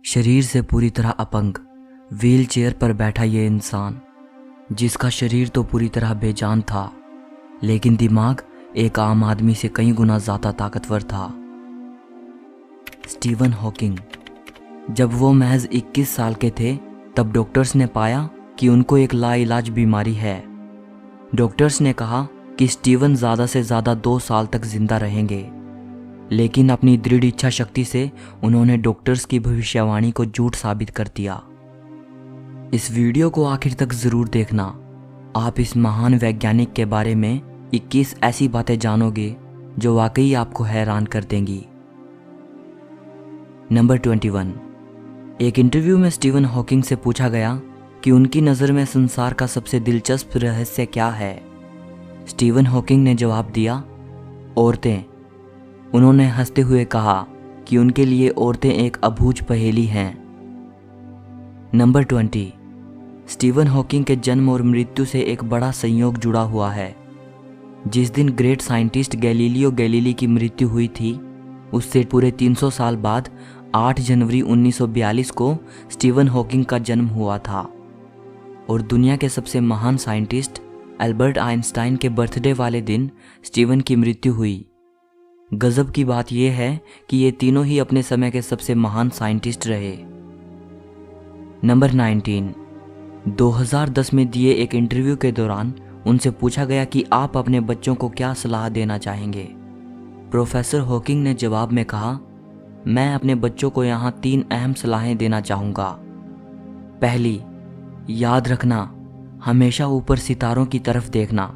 शरीर से पूरी तरह अपंग, व्हील चेयर पर बैठा ये इंसान, जिसका शरीर तो पूरी तरह बेजान था, लेकिन दिमाग एक आम आदमी से कई गुना ज़्यादा ताकतवर था। Steven Hawking. जब वो महज 21 साल के थे तब डॉक्टर्स ने पाया कि उनको एक लाइलाज बीमारी है। डॉक्टर्स ने कहा कि स्टीवन ज़्यादा से ज़्यादा 2 साल तक जिंदा रहेंगे, लेकिन अपनी दृढ़ इच्छा शक्ति से उन्होंने डॉक्टर्स की भविष्यवाणी को झूठ साबित कर दिया। इस वीडियो को आखिर तक ज़रूर देखना। आप इस महान वैज्ञानिक के बारे में 21 ऐसी बातें जानोगे जो वाकई आपको हैरान कर देंगी। नंबर 21। एक इंटरव्यू में स्टीवन हॉकिंग से पूछा गया कि उनकी नज़र में संसार का सबसे दिलचस्प रहस्य क्या है। स्टीवन हॉकिंग ने जवाब दिया, औरतें। उन्होंने हंसते हुए कहा कि उनके लिए औरतें एक अबूझ पहेली हैं। नंबर 20। स्टीवन हॉकिंग के जन्म और मृत्यु से एक बड़ा संयोग जुड़ा हुआ है। जिस दिन ग्रेट साइंटिस्ट गैलीलियो गैलीली की मृत्यु हुई थी, उससे पूरे 300 साल बाद 8 जनवरी 1942 को स्टीवन हॉकिंग का जन्म हुआ था और दुनिया के सबसे महान साइंटिस्ट एल्बर्ट आइंस्टाइन के बर्थडे वाले दिन स्टीवन की मृत्यु हुई। गजब की बात यह है कि ये तीनों ही अपने समय के सबसे महान साइंटिस्ट रहे। नंबर 19। 2010 में दिए एक इंटरव्यू के दौरान उनसे पूछा गया कि आप अपने बच्चों को क्या सलाह देना चाहेंगे। प्रोफेसर हॉकिंग ने जवाब में कहा, मैं अपने बच्चों को यहाँ 3 अहम सलाहें देना चाहूँगा। पहली, याद रखना, हमेशा ऊपर सितारों की तरफ देखना,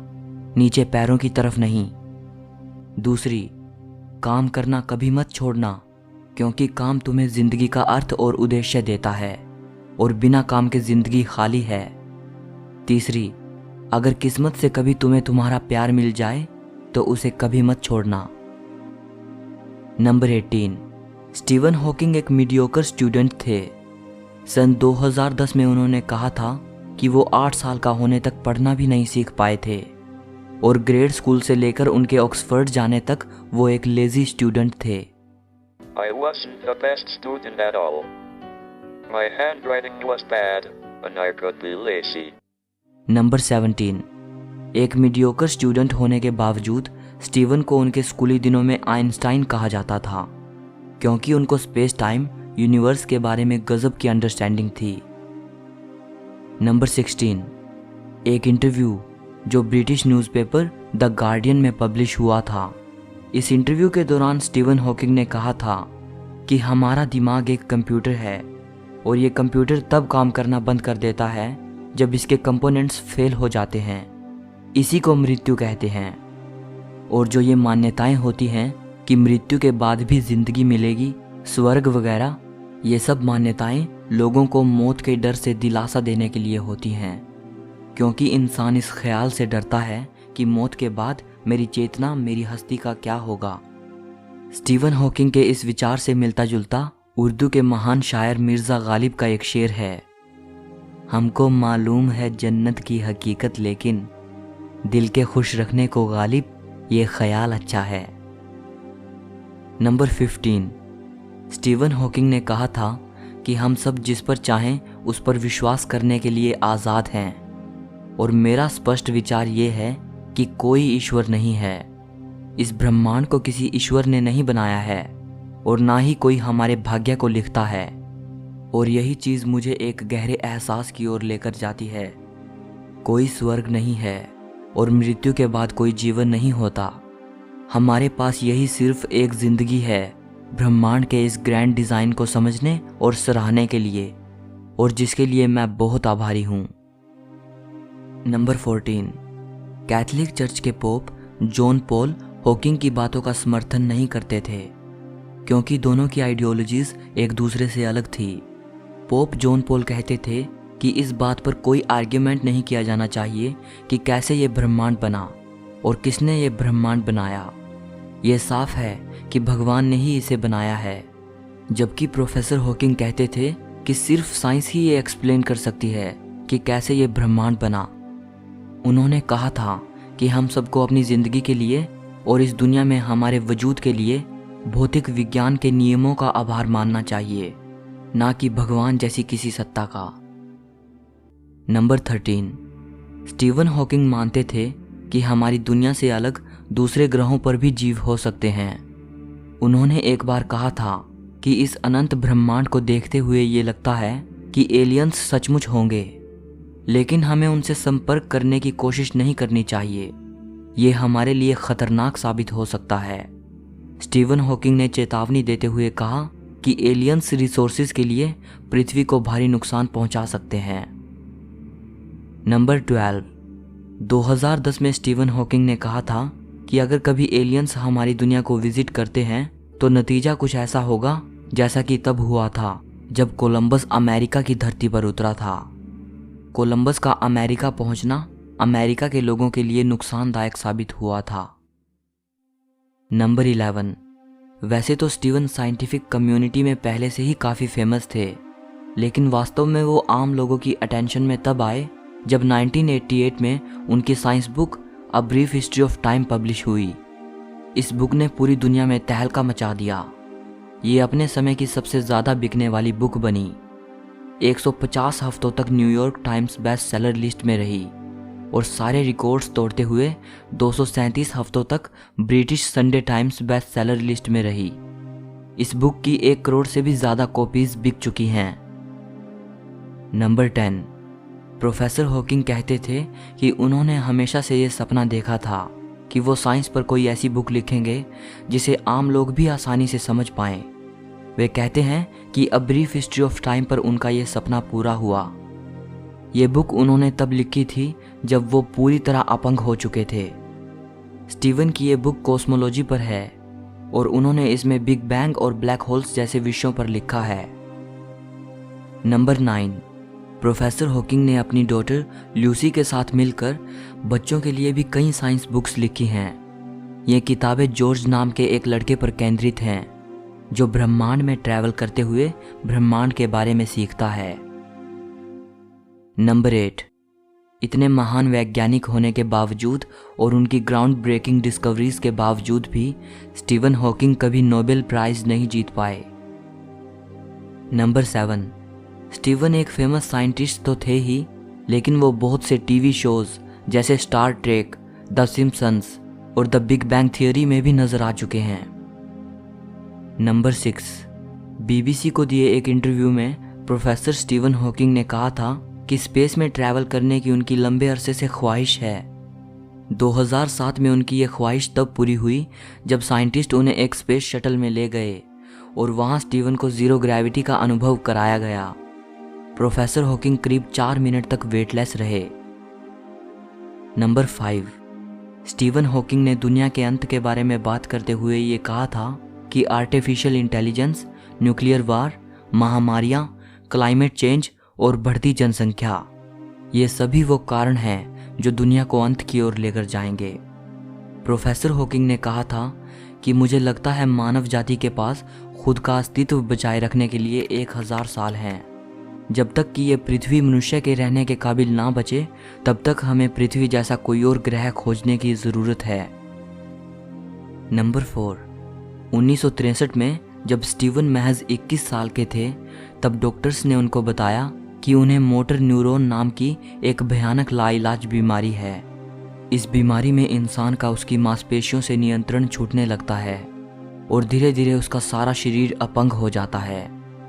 नीचे पैरों की तरफ नहीं। दूसरी, काम करना कभी मत छोड़ना, क्योंकि काम तुम्हें जिंदगी का अर्थ और उद्देश्य देता है और बिना काम के जिंदगी खाली है। तीसरी, अगर किस्मत से कभी तुम्हें तुम्हारा प्यार मिल जाए तो उसे कभी मत छोड़ना। नंबर 18। स्टीवन हॉकिंग एक मीडियोकर स्टूडेंट थे। सन 2010 में उन्होंने कहा था कि वो 8 साल का होने तक पढ़ना भी नहीं सीख पाए थे और ग्रेड स्कूल से लेकर उनके ऑक्सफोर्ड जाने तक वो एक लेजी स्टूडेंट थे। I wasn't the best student at all. My handwriting was bad, and I could be lazy. Number 17। एक मीडियोकर स्टूडेंट होने के बावजूद स्टीवन को उनके स्कूली दिनों में आइंस्टाइन कहा जाता था, क्योंकि उनको स्पेस टाइम यूनिवर्स के बारे में गजब की अंडरस्टैंडिंग थी। नंबर 16। एक इंटरव्यू जो ब्रिटिश न्यूज़पेपर द गार्डियन में पब्लिश हुआ था। इस इंटरव्यू के दौरान स्टीवन हॉकिंग ने कहा था कि हमारा दिमाग एक कंप्यूटर है और ये कंप्यूटर तब काम करना बंद कर देता है जब इसके कंपोनेंट्स फेल हो जाते हैं। इसी को मृत्यु कहते हैं। और जो ये मान्यताएं होती हैं कि मृत्यु के बाद भी जिंदगी मिलेगी, स्वर्ग वगैरह, ये सब मान्यताएं लोगों को मौत के डर से दिलासा देने के लिए होती हैं, क्योंकि इंसान इस ख्याल से डरता है कि मौत के बाद मेरी चेतना, मेरी हस्ती का क्या होगा। स्टीवन हॉकिंग के इस विचार से मिलता जुलता उर्दू के महान शायर मिर्ज़ा गालिब का एक शेर है, हमको मालूम है जन्नत की हकीकत, लेकिन दिल के खुश रखने को गालिब ये ख्याल अच्छा है। नंबर 15। स्टीवन हॉकिंग ने कहा था कि हम सब जिस पर चाहें उस पर विश्वास करने के लिए आज़ाद हैं, और मेरा स्पष्ट विचार ये है कि कोई ईश्वर नहीं है। इस ब्रह्मांड को किसी ईश्वर ने नहीं बनाया है और ना ही कोई हमारे भाग्य को लिखता है, और यही चीज़ मुझे एक गहरे एहसास की ओर लेकर जाती है। कोई स्वर्ग नहीं है और मृत्यु के बाद कोई जीवन नहीं होता। हमारे पास यही सिर्फ एक ज़िंदगी है ब्रह्मांड के इस ग्रैंड डिज़ाइन को समझने और सराहने के लिए, और जिसके लिए मैं बहुत आभारी हूँ। नंबर 14। कैथोलिक चर्च के पोप जॉन पॉल हॉकिंग की बातों का समर्थन नहीं करते थे, क्योंकि दोनों की आइडियोलॉजीज एक दूसरे से अलग थी। पोप जॉन पॉल कहते थे कि इस बात पर कोई आर्ग्यूमेंट नहीं किया जाना चाहिए कि कैसे ये ब्रह्मांड बना और किसने ये ब्रह्मांड बनाया। ये साफ है कि भगवान ने ही इसे बनाया है। जबकि प्रोफेसर हॉकिंग कहते थे कि सिर्फ साइंस ही ये एक्सप्लेन कर सकती है कि कैसे ये ब्रह्मांड बना। उन्होंने कहा था कि हम सबको अपनी ज़िंदगी के लिए और इस दुनिया में हमारे वजूद के लिए भौतिक विज्ञान के नियमों का आभार मानना चाहिए ना कि भगवान जैसी किसी सत्ता का। नंबर 13, स्टीवन हॉकिंग मानते थे कि हमारी दुनिया से अलग दूसरे ग्रहों पर भी जीव हो सकते हैं। उन्होंने एक बार कहा था कि इस अनंत ब्रह्मांड को देखते हुए ये लगता है कि एलियंस सचमुच होंगे, लेकिन हमें उनसे संपर्क करने की कोशिश नहीं करनी चाहिए। ये हमारे लिए खतरनाक साबित हो सकता है। स्टीवन हॉकिंग ने चेतावनी देते हुए कहा कि एलियंस रिसोर्सेज के लिए पृथ्वी को भारी नुकसान पहुंचा सकते हैं। नंबर 12, 2010 में स्टीवन हॉकिंग ने कहा था कि अगर कभी एलियंस हमारी दुनिया को विजिट करते हैं तो नतीजा कुछ ऐसा होगा जैसा कि तब हुआ था जब कोलंबस अमेरिका की धरती पर उतरा था। कोलंबस का अमेरिका पहुंचना अमेरिका के लोगों के लिए नुकसानदायक साबित हुआ था। नंबर 11, वैसे तो स्टीवन साइंटिफिक कम्युनिटी में पहले से ही काफ़ी फेमस थे, लेकिन वास्तव में वो आम लोगों की अटेंशन में तब आए जब 1988 में उनकी science book a brief history of time publish हुई। इस बुक ने पूरी दुनिया में तहलका मचा दिया। ये अपने समय की सबसे ज़्यादा बिकने वाली बुक बनी। 150 हफ्तों तक New York times best seller list में रही और सारे रिकॉर्ड्स तोड़ते हुए 237 हफ्तों तक British Sunday times best seller list में रही। इस बुक की 1 करोड़ से भी ज़्यादा कॉपीज बिक चुकी हैं। नंबर 10, प्रोफेसर हॉकिंग कहते थे कि उन्होंने हमेशा से ये सपना देखा था कि वो साइंस पर कोई ऐसी बुक लिखेंगे जिसे आम लोग भी आसानी से समझ पाएं। वे कहते हैं कि a brief history of time पर उनका ये सपना पूरा हुआ। ये बुक उन्होंने तब लिखी थी जब वो पूरी तरह अपंग हो चुके थे। स्टीवन की ये बुक कॉस्मोलॉजी पर है और उन्होंने इसमें बिग बैंग और ब्लैक होल्स जैसे विषयों पर लिखा है। नंबर 9, प्रोफेसर हॉकिंग ने अपनी डॉटर ल्यूसी के साथ मिलकर बच्चों के लिए भी कई साइंस बुक्स लिखी हैं। ये किताबें जॉर्ज नाम के एक लड़के पर केंद्रित हैं जो ब्रह्मांड में ट्रैवल करते हुए ब्रह्मांड के बारे में सीखता है। नंबर 8, इतने महान वैज्ञानिक होने के बावजूद और उनकी ग्राउंड ब्रेकिंग डिस्कवरीज के बावजूद भी स्टीवन हॉकिंग कभी नोबेल प्राइज नहीं जीत पाए। नंबर 7, स्टीवन एक फेमस साइंटिस्ट तो थे ही, लेकिन वो बहुत से टीवी शोज जैसे स्टार ट्रेक, द सिम्पसन्स और द बिग बैंग थियरी में भी नजर आ चुके हैं। नंबर 6, बीबीसी को दिए एक इंटरव्यू में प्रोफेसर स्टीवन हॉकिंग ने कहा था कि स्पेस में ट्रैवल करने की उनकी लंबे अरसे से ख्वाहिश है। 2007 में उनकी ये ख्वाहिश तब पूरी हुई जब साइंटिस्ट उन्हें एक स्पेस शटल में ले गए और वहाँ स्टीवन को जीरो ग्रेविटी का अनुभव कराया गया। प्रोफेसर हॉकिंग करीब 4 मिनट तक वेटलेस रहे। नंबर 5, स्टीवन हॉकिंग ने दुनिया के अंत के बारे में बात करते हुए ये कहा था कि आर्टिफिशियल इंटेलिजेंस, न्यूक्लियर वार, महामारियाँ, क्लाइमेट चेंज और बढ़ती जनसंख्या, ये सभी वो कारण हैं जो दुनिया को अंत की ओर लेकर जाएंगे। प्रोफेसर हॉकिंग ने कहा था कि मुझे लगता है मानव जाति के पास खुद का अस्तित्व बचाए रखने के लिए 1000 साल हैं। जब तक कि ये पृथ्वी मनुष्य के रहने के काबिल ना बचे, तब तक हमें पृथ्वी जैसा कोई और ग्रह खोजने की ज़रूरत है। नंबर 4, 1963 में जब स्टीवन महज 21 साल के थे, तब डॉक्टर्स ने उनको बताया कि उन्हें मोटर न्यूरॉन नाम की एक भयानक लाइलाज बीमारी है। इस बीमारी में इंसान का उसकी मांसपेशियों से नियंत्रण छूटने लगता है और धीरे धीरे उसका सारा शरीर अपंग हो जाता है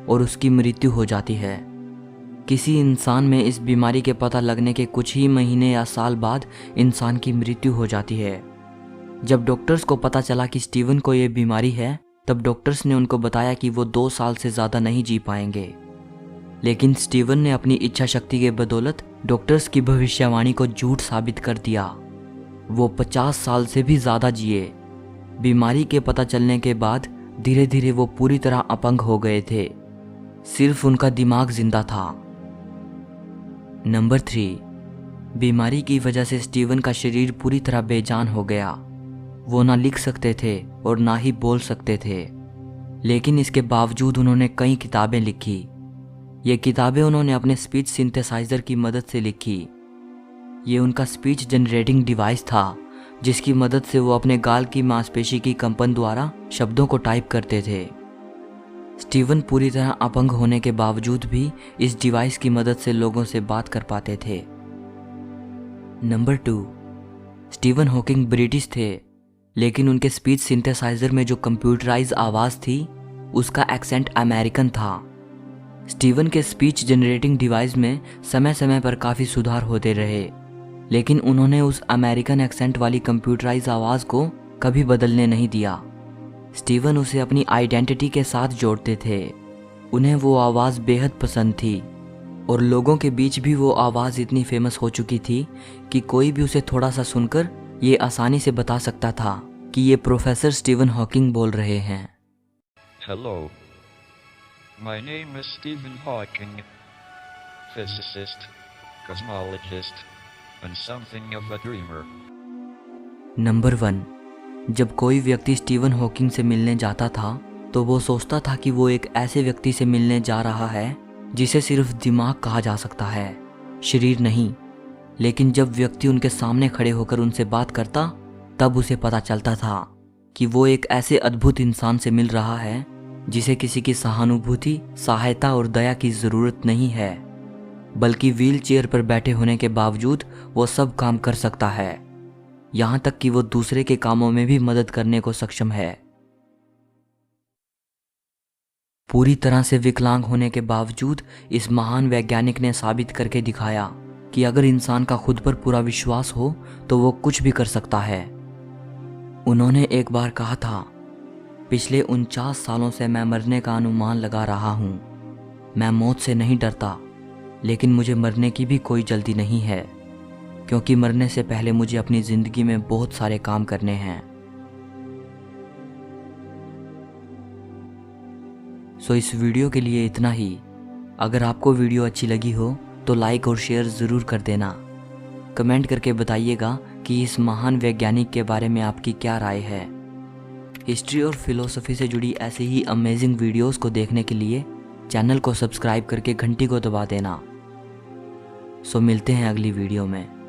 और उसकी मृत्यु हो जाती है। किसी इंसान में इस बीमारी के पता लगने के कुछ ही महीने या साल बाद इंसान की मृत्यु हो जाती है। जब डॉक्टर्स को पता चला कि स्टीवन को ये बीमारी है, तब डॉक्टर्स ने उनको बताया कि वो 2 साल से ज़्यादा नहीं जी पाएंगे। लेकिन स्टीवन ने अपनी इच्छा शक्ति के बदौलत डॉक्टर्स की भविष्यवाणी को झूठ साबित कर दिया। वो 50 साल से भी ज़्यादा जिए। बीमारी के पता चलने के बाद धीरे धीरे वो पूरी तरह अपंग हो गए थे, सिर्फ उनका दिमाग जिंदा था। नंबर 3, बीमारी की वजह से स्टीवन का शरीर पूरी तरह बेजान हो गया। वो ना लिख सकते थे और ना ही बोल सकते थे, लेकिन इसके बावजूद उन्होंने कई किताबें लिखी। ये किताबें उन्होंने अपने स्पीच सिंथेसाइजर की मदद से लिखी। ये उनका स्पीच जनरेटिंग डिवाइस था जिसकी मदद से वो अपने गाल की मांसपेशी की कंपन द्वारा शब्दों को टाइप करते थे। स्टीवन पूरी तरह अपंग होने के बावजूद भी इस डिवाइस की मदद से लोगों से बात कर पाते थे। नंबर 2, स्टीवन हॉकिंग ब्रिटिश थे, लेकिन उनके स्पीच सिंथेसाइजर में जो कंप्यूटराइज आवाज़ थी उसका एक्सेंट अमेरिकन था। स्टीवन के स्पीच जनरेटिंग डिवाइस में समय समय पर काफ़ी सुधार होते रहे, लेकिन उन्होंने उस अमेरिकन एक्सेंट वाली कंप्यूटराइज आवाज़ को कभी बदलने नहीं दिया। स्टीवन उसे अपनी आइडेंटिटी के साथ जोड़ते थे। उन्हें वो आवाज़ बेहद पसंद थी और लोगों के बीच भी वो आवाज़ इतनी फेमस हो चुकी थी कि कोई भी उसे थोड़ा सा सुनकर ये आसानी से बता सकता था कि ये प्रोफेसर स्टीवन हॉकिंग बोल रहे हैं। Hello. My name is Stephen Hawking, physicist, cosmologist, and something of a dreamer. Number 1, जब कोई व्यक्ति स्टीवन हॉकिंग से मिलने जाता था तो वो सोचता था कि वो एक ऐसे व्यक्ति से मिलने जा रहा है जिसे सिर्फ दिमाग कहा जा सकता है, शरीर नहीं। लेकिन जब व्यक्ति उनके सामने खड़े होकर उनसे बात करता तब उसे पता चलता था कि वो एक ऐसे अद्भुत इंसान से मिल रहा है जिसे किसी की सहानुभूति, सहायता और दया की ज़रूरत नहीं है, बल्कि व्हील चेयर पर बैठे होने के बावजूद वो सब काम कर सकता है, यहाँ तक कि वो दूसरे के कामों में भी मदद करने को सक्षम है। पूरी तरह से विकलांग होने के बावजूद इस महान वैज्ञानिक ने साबित करके दिखाया कि अगर इंसान का खुद पर पूरा विश्वास हो तो वो कुछ भी कर सकता है। उन्होंने एक बार कहा था, पिछले 49 सालों से मैं मरने का अनुमान लगा रहा हूँ। मैं मौत से नहीं डरता, लेकिन मुझे मरने की भी कोई जल्दी नहीं है, क्योंकि मरने से पहले मुझे अपनी ज़िंदगी में बहुत सारे काम करने हैं। सो इस वीडियो के लिए इतना ही। अगर आपको वीडियो अच्छी लगी हो तो लाइक और शेयर ज़रूर कर देना। कमेंट करके बताइएगा कि इस महान वैज्ञानिक के बारे में आपकी क्या राय है। हिस्ट्री और फिलोसफी से जुड़ी ऐसे ही अमेजिंग वीडियोस को देखने के लिए चैनल को सब्सक्राइब करके घंटी को दबा देना। सो मिलते हैं अगली वीडियो में।